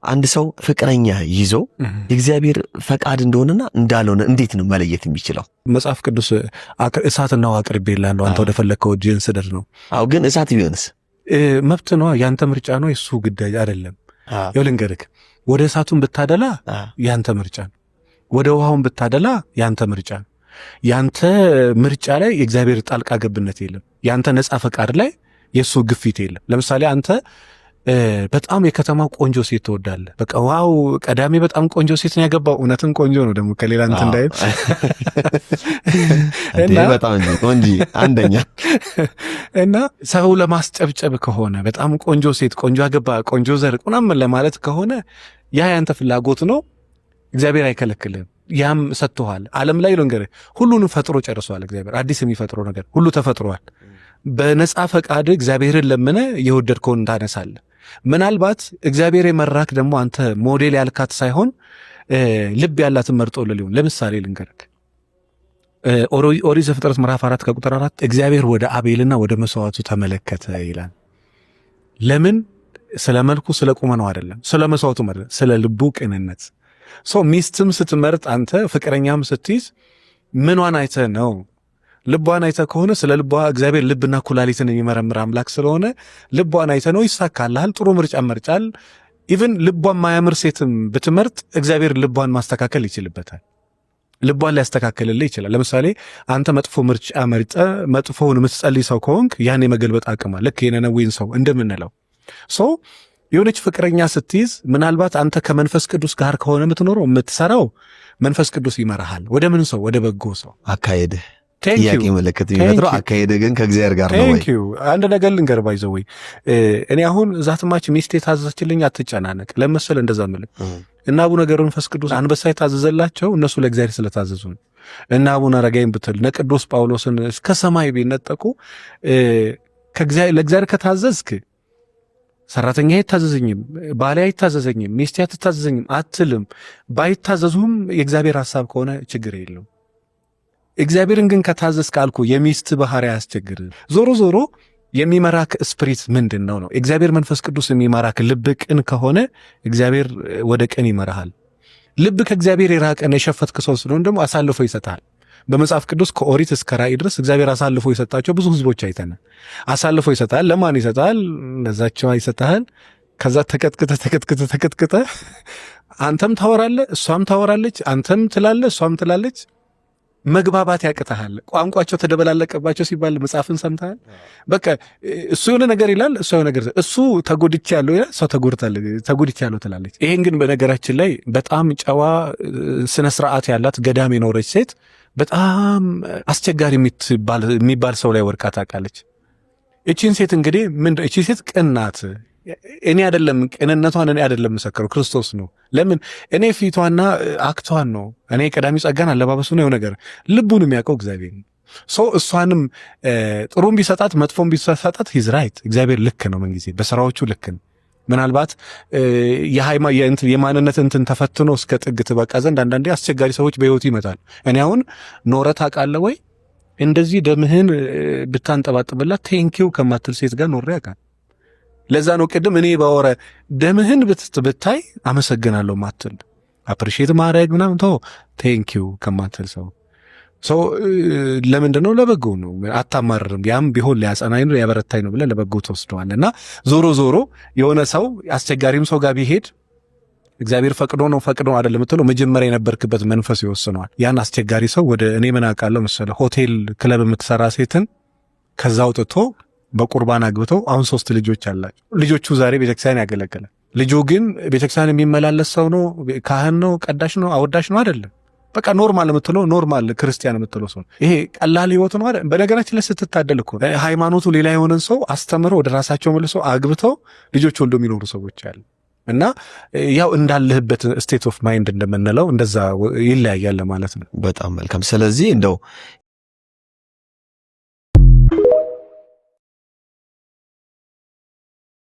አንድ ሰው ፍቅረኛ ይዞ የእግዚአብሔር ፈቃድ እንደሆነና እንዳልሆነ እንዴት ነው መለየት የሚችለው? መጽሐፍ ቅዱስ እሳትና ውሃ አቅርቤልሃለሁ አንተ ወደ ፈለግከው እጅህን ስደድ ነው። አዎ፣ ግን እሳት ቢሆንስ? መብት ነው፣ ያንተ ምርጫ ነው፣ የሱ ጉዳይ አይደለም። ይኸው ልንገርህ፣ ወደ እሳቱን ብታደላ ያንተ ምርጫ ነው፣ ወደ ውሃውን ብታደላ ያንተ ምርጫ ነው። ያንተ ምርጫ ላይ የእግዚአብሔር ጣልቃ ገብነት የለም። ያንተ ነፃ ፈቃድ ላይ የሱ ግፊት የለም። ለምሳሌ አንተ በጣም የከተማው ቆንጆ ሴት ትወዳለህ። በቃ ዋው ቀዳሚ በጣም ቆንጆ ሴት ነው ያገባው። እውነትም ቆንጆ ነው ደግሞ ከሌላ እንትን እንዳይል እና በጣም ቆንጆ አንደኛ እና ሰው ለማስጨብጨብ ከሆነ በጣም ቆንጆ ሴት ቆንጆ አገባ ቆንጆ ዘር ምናምን ለማለት ከሆነ ያ ያንተ ፍላጎት ነው። እግዚአብሔር አይከለክልህም። ያም ሰጥቶሃል። ዓለም ላይ ልንገርህ ሁሉንም ፈጥሮ ጨርሷል እግዚአብሔር። አዲስ የሚፈጥረው ነገር ሁሉ ተፈጥሯል። በነፃ ፈቃድ እግዚአብሔርን ለምነ የወደድከውን ታነሳለህ። ምናልባት እግዚአብሔር የመራክ ደግሞ አንተ ሞዴል ያልካት ሳይሆን ልብ ያላትን መርጦልህ ሊሆን። ለምሳሌ ልንገርህ ኦሪት ዘፍጥረት ምዕራፍ 4 ከቁጥር 4 እግዚአብሔር ወደ አቤልና ወደ መስዋዕቱ ተመለከተ ይላል። ለምን? ስለ መልኩ ስለ ቁመናው አይደለም፣ ስለ መስዋዕቱ ማለት ስለ ልቡ ቅንነት። ሚስትም ስትመርጥ አንተ ፍቅረኛም ስትይዝ ምኗን አይተህ ነው? ልቧን አይተህ ከሆነ ስለ ልቧ እግዚአብሔር ልብና ኩላሊትን የሚመረምር አምላክ ስለሆነ ልቧን አይተህ ነው፣ ይሳካልሃል። ጥሩ ምርጫ መርጫል። ኢቭን ልቧን ማያምር ሴትም ብትመርጥ እግዚአብሔር ልቧን ማስተካከል ይችልበታል። ልቧን ሊያስተካክልልህ ይችላል። ለምሳሌ አንተ መጥፎ ምርጫ መርጠህ መጥፎውን የምትጸልይ ሰው ከሆንክ ያን የመገልበጥ አቅም አለ። ልክ የነነዌን ሰው እንደምንለው የሆነች ፍቅረኛ ስትይዝ ምናልባት አንተ ከመንፈስ ቅዱስ ጋር ከሆነ የምትኖረው የምትሰራው መንፈስ ቅዱስ ይመራሃል። ወደ ምን ሰው? ወደ በጎ ሰው። አካሄድህ ጥያቄ ምልክት የሚፈጥረው አካሄድህ ግን ከእግዚአብሔር ጋር ነው ወይ? አንድ ነገር ልንገርህ ባይዘው ወይ እኔ አሁን ዛትማች ሚስቴ ታዘዘችልኝ አትጨናነቅ ለምስል እንደዛ ምልክ እና አቡነ ገብረ መንፈስ ቅዱስ አንበሳ የታዘዘላቸው እነሱ ለእግዚአብሔር ስለታዘዙ ነው። እና አቡነ አረጋይን ብትል ቅዱስ ጳውሎስን እስከ ሰማይ ቢነጠቁ ለእግዚአብሔር ከታዘዝክ ሰራተኛ አይታዘዘኝም፣ ባሌ አይታዘዘኝም፣ ሚስቴ አትታዘዘኝም አትልም። ባይታዘዙም የእግዚአብሔር ሐሳብ ከሆነ ችግር የለውም። እግዚአብሔርን ግን ከታዘዝክ አልኩ የሚስት ባህሪ ያስቸግር። ዞሮ ዞሮ የሚመራክ ስፕሪት ምንድን ነው? እግዚአብሔር መንፈስ ቅዱስ የሚመራክ ልብ ቅን ከሆነ እግዚአብሔር ወደ ቅን ይመራሃል። ልብ ከእግዚአብሔር የራቀን የሸፈትክ ሰው ስለሆነ ደግሞ አሳልፎ ይሰጣል። በመጽሐፍ ቅዱስ ከኦሪት እስከ ራእይ ድረስ እግዚአብሔር አሳልፎ የሰጣቸው ብዙ ህዝቦች አይተናል። አሳልፎ ይሰጣል። ለማን ይሰጣል? ለዛቸው ይሰጣል። ከዛ ተቀጥቅጠ አንተም ታወራለህ፣ እሷም ታወራለች፣ አንተም ትላለህ፣ እሷም ትላለች። መግባባት ያቅተሃል። ቋንቋቸው ተደበላለቀባቸው ሲባል መጽሐፍን ሰምተሃል? በቃ እሱ የሆነ ነገር ይላል፣ እሱ የሆነ ነገር እሱ ተጎድቻለሁ ይላል፣ እሷ ተጎድቻለሁ ትላለች። ይሄን ግን በነገራችን ላይ በጣም ጨዋ ስነ ስርዓት ያላት ገዳም የኖረች ሴት በጣም አስቸጋሪ የሚባል ሰው ላይ ወርቃ ታውቃለች። እቺን ሴት እንግዲህ እቺ ሴት ቅን ናት። እኔ አይደለም ቅንነቷን እኔ አይደለም መሰከረው ክርስቶስ ነው። ለምን? እኔ ፊቷና አክቷን ነው። እኔ ቀዳሚ ጸጋን አለባበሱ ነው ነገር ልቡን የሚያውቀው እግዚአብሔር ነው። እሷንም ጥሩም ቢሰጣት መጥፎም ቢሰጣት ሂዝ ራይት። እግዚአብሔር ልክ ነው፣ ምን ጊዜ በስራዎቹ ልክ ነው። ምናልባት የማንነት እንትን ተፈትኖ እስከ ጥግ ትበቃ ዘንድ አንዳንዴ አስቸጋሪ ሰዎች በህይወቱ ይመጣል። እኔ አሁን ኖረህ ታውቃለህ ወይ? እንደዚህ ደምህን ብታንጠባጥብላት ቴንኪው ከማትል ሴት ጋር ኖሬ ያውቃል። ለዛ ነው ቅድም እኔ ባወራ ደምህን ብታይ አመሰግናለሁ ማትል አፕሪሺየት ማድረግ ምናምን ተው ቴንኪው ከማትል ሰው ለምንድን ነው? ለበጎ ነው። አታማርርም። ያም ቢሆን ሊያጸናኝ ነው ሊያበረታኝ ነው ብለህ ለበጎ ተወስደዋል። እና ዞሮ ዞሮ የሆነ ሰው አስቸጋሪም ሰው ጋር ቢሄድ እግዚአብሔር ፈቅዶ ነው አይደለም የምትለው መጀመሪያ የነበርክበት መንፈስ ይወስነዋል። ያን አስቸጋሪ ሰው ወደ እኔ ምን አውቃለሁ መሰለህ ሆቴል ክለብ የምትሰራ ሴትን ከዛ አውጥቶ በቁርባን አግብተው አሁን 3 ልጆች አላቸው። ልጆቹ ዛሬ ቤተክርስቲያን ያገለግላል። ልጁ ግን ቤተክርስቲያን የሚመላለስ ሰው ነው፣ ካህን ነው፣ ቀዳሽ ነው፣ አወዳሽ ነው አይደለም። በቃ ኖርማል የምትለው ኖርማል ክርስቲያን የምትለው ሰው ይሄ ቀላል ህይወት ነው አይደል? በነገራችን ላይ ስትታደል እኮ ሃይማኖቱ ሌላ የሆነን ሰው አስተምረው ወደ ራሳቸው መልሰው አግብተው ልጆች ወልዶ የሚኖሩ ሰዎች አሉ። እና ያው እንዳለህበት ስቴት ኦፍ ማይንድ እንደምንለው እንደዛ ይለያያል ማለት ነው። በጣም መልካም። ስለዚህ እንደው